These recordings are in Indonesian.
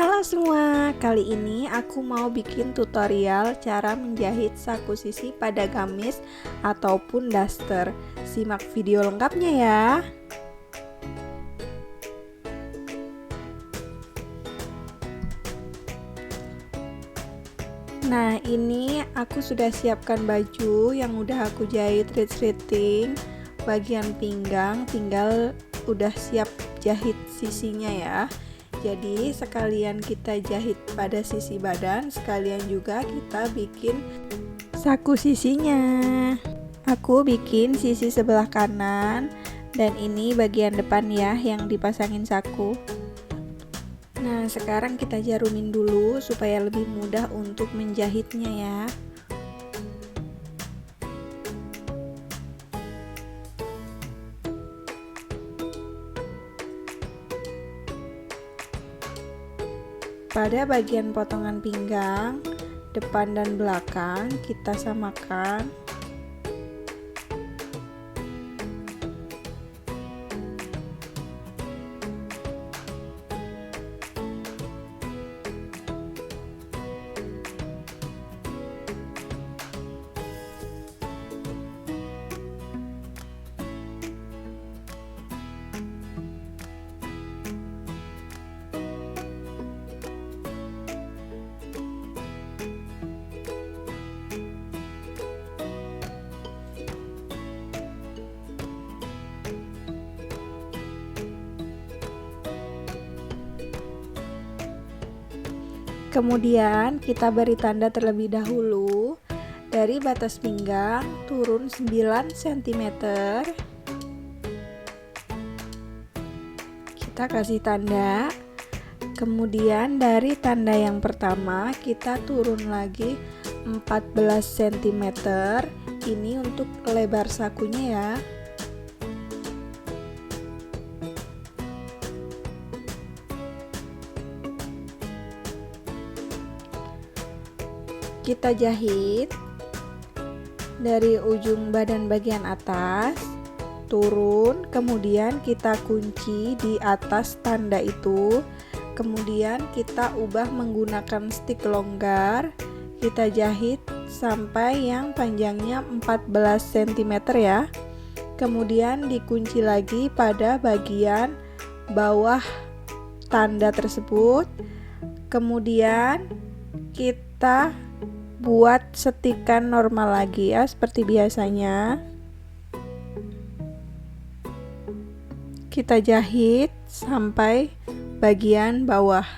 Halo semua, kali ini aku mau bikin tutorial cara menjahit saku sisi pada gamis ataupun daster. Simak video lengkapnya ya. Nah, ini aku sudah siapkan baju yang udah aku jahit resleting. Bagian pinggang tinggal udah siap jahit sisinya ya. Jadi sekalian kita jahit pada sisi badan, sekalian juga kita bikin saku sisinya. Aku bikin sisi sebelah kanan, dan ini bagian depan ya yang dipasangin saku. Nah, sekarang kita jarumin dulu supaya lebih mudah untuk menjahitnya ya. Pada bagian potongan pinggang, depan dan belakang kita samakan. Kemudian kita beri tanda terlebih dahulu dari batas pinggang turun 9 cm. Kita kasih tanda. Kemudian dari tanda yang pertama kita turun lagi 14 cm. Ini untuk lebar sakunya ya. Kita jahit dari ujung badan bagian atas turun, kemudian kita kunci di atas tanda itu, kemudian kita ubah menggunakan stik longgar, kita jahit sampai yang panjangnya 14 cm ya. Kemudian dikunci lagi pada bagian bawah tanda tersebut, kemudian kita buat setikan normal lagi ya, seperti biasanya. Kita jahit sampai bagian bawah.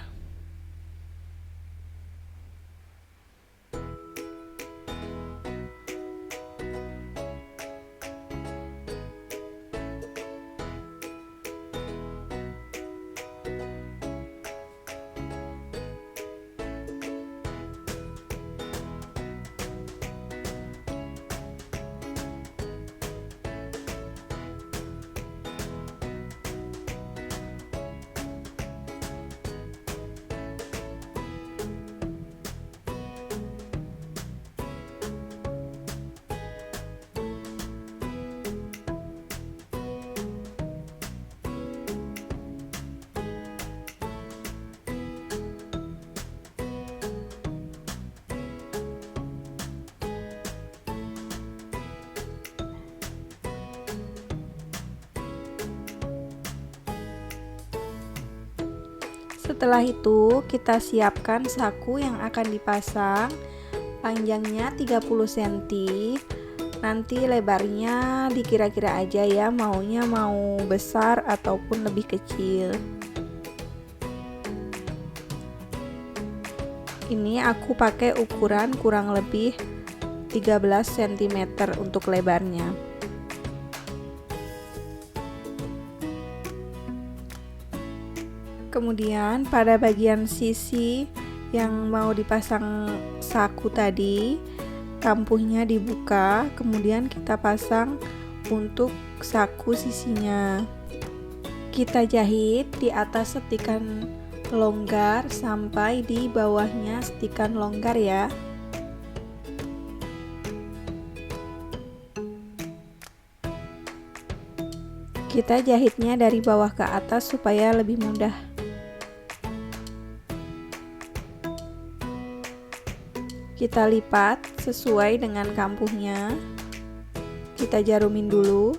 Setelah itu kita siapkan saku yang akan dipasang, panjangnya 30 cm. Nanti lebarnya dikira-kira aja ya, maunya mau besar ataupun lebih kecil. Ini aku pakai ukuran kurang lebih 13 cm untuk lebarnya. Kemudian pada bagian sisi yang mau dipasang saku tadi, kampuhnya dibuka, kemudian kita pasang untuk saku sisinya. Kita jahit di atas setikan longgar sampai di bawahnya setikan longgar ya. Kita jahitnya dari bawah ke atas supaya lebih mudah. Kita lipat sesuai dengan kampuhnya. Kita jarumin dulu.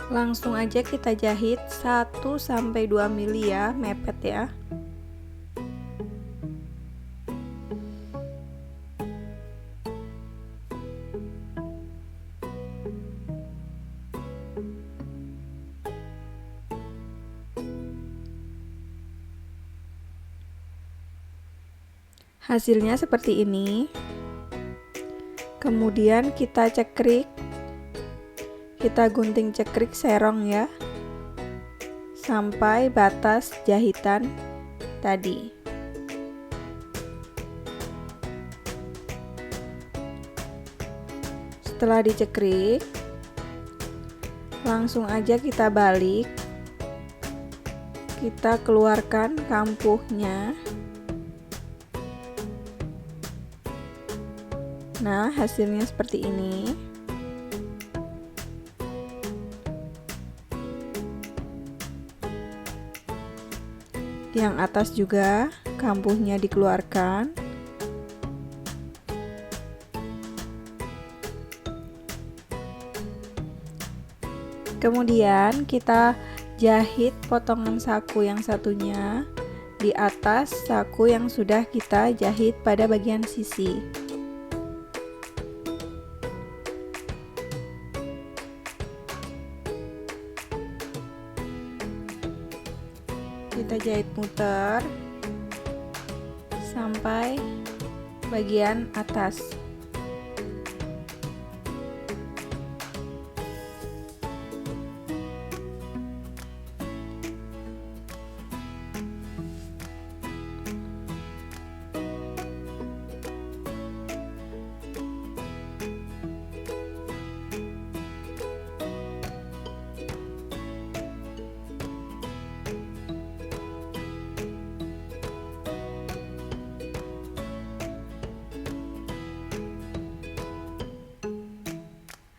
Langsung aja kita jahit 1-2 mili ya, mepet ya. Hasilnya seperti ini. Kemudian kita cekrik. Kita gunting cekrik serong ya, sampai batas jahitan tadi. Setelah dicekrik, langsung aja kita balik. Kita keluarkan kampuhnya. Nah, hasilnya seperti ini. Yang atas juga kampuhnya dikeluarkan. Kemudian kita jahit potongan saku yang satunya di atas saku yang sudah kita jahit pada bagian sisi. Kita jahit muter sampai bagian atas.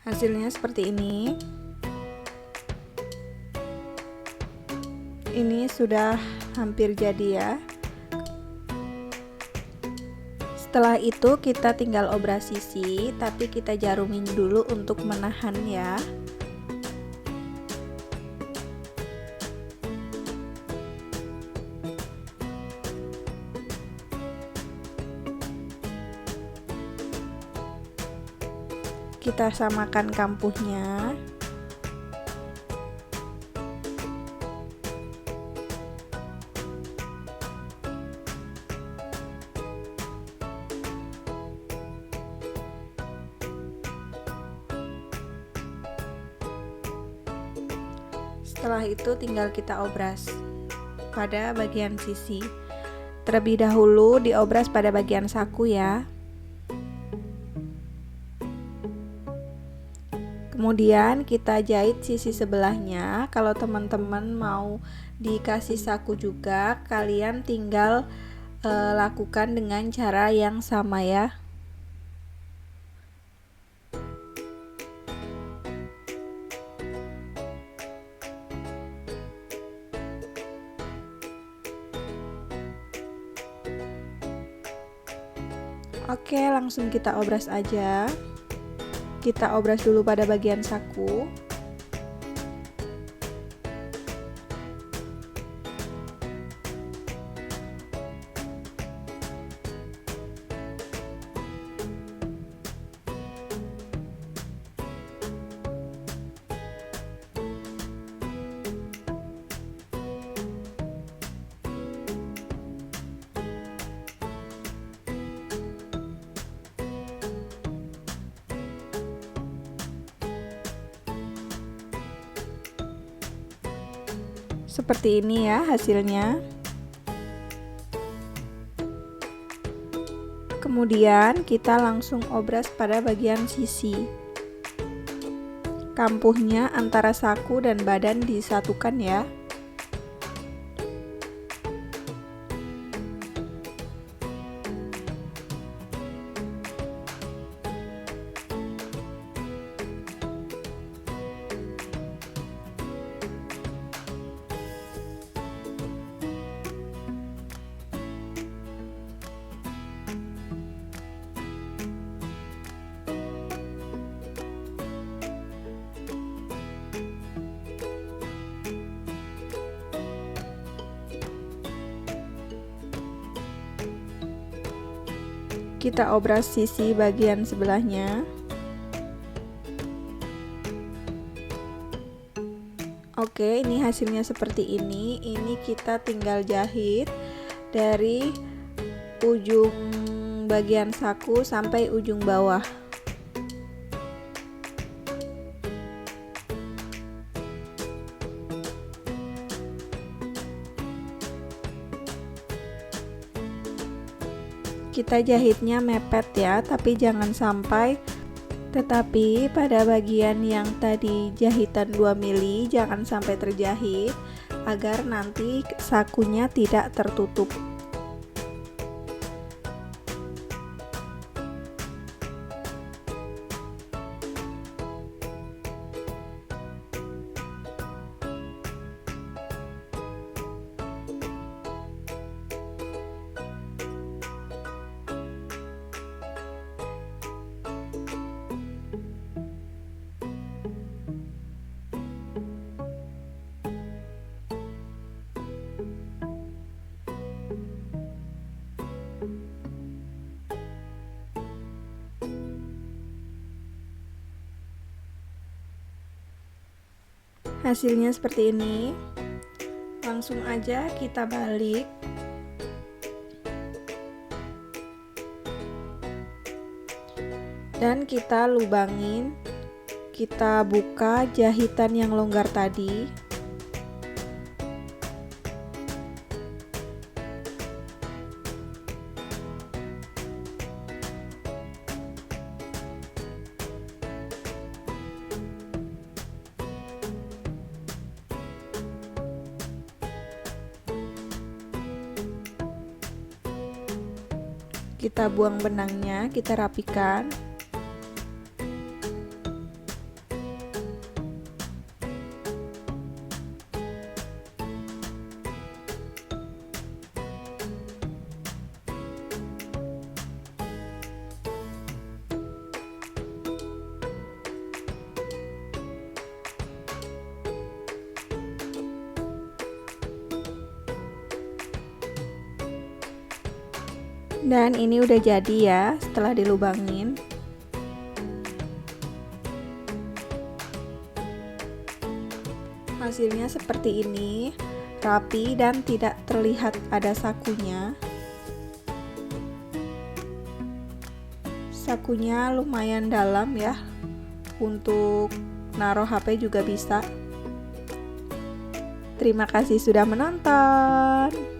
Hasilnya seperti ini. Ini sudah hampir jadi ya. Setelah itu kita tinggal obras sisi, tapi kita jarumin dulu untuk menahan ya. Kita samakan kampuhnya. Setelah itu tinggal kita obras pada bagian sisi. Terlebih dahulu diobras pada bagian saku ya. Kemudian kita jahit sisi sebelahnya. Kalau teman-teman mau dikasih saku juga, kalian tinggal lakukan dengan cara yang sama ya. Oke, langsung kita obras aja. Kita obras dulu pada bagian saku. Seperti ini ya hasilnya. Kemudian kita langsung obras pada bagian sisi. Kampuhnya antara saku dan badan disatukan ya. Kita obras sisi bagian sebelahnya. Oke, ini hasilnya seperti ini. Ini kita tinggal jahit dari ujung bagian saku sampai ujung bawah. Kita jahitnya mepet ya, tapi jangan sampai. Tetapi pada bagian yang tadi jahitan 2 mili jangan sampai terjahit agar nanti sakunya tidak tertutup. Hasilnya seperti ini. Langsung aja kita balik. Dan kita lubangin. Kita buka jahitan yang longgar tadi. Kita buang benangnya, kita rapikan. Dan ini udah jadi ya setelah dilubangin. Hasilnya seperti ini, rapi dan tidak terlihat ada sakunya. Sakunya lumayan dalam ya, untuk naruh HP juga bisa. Terima kasih sudah menonton.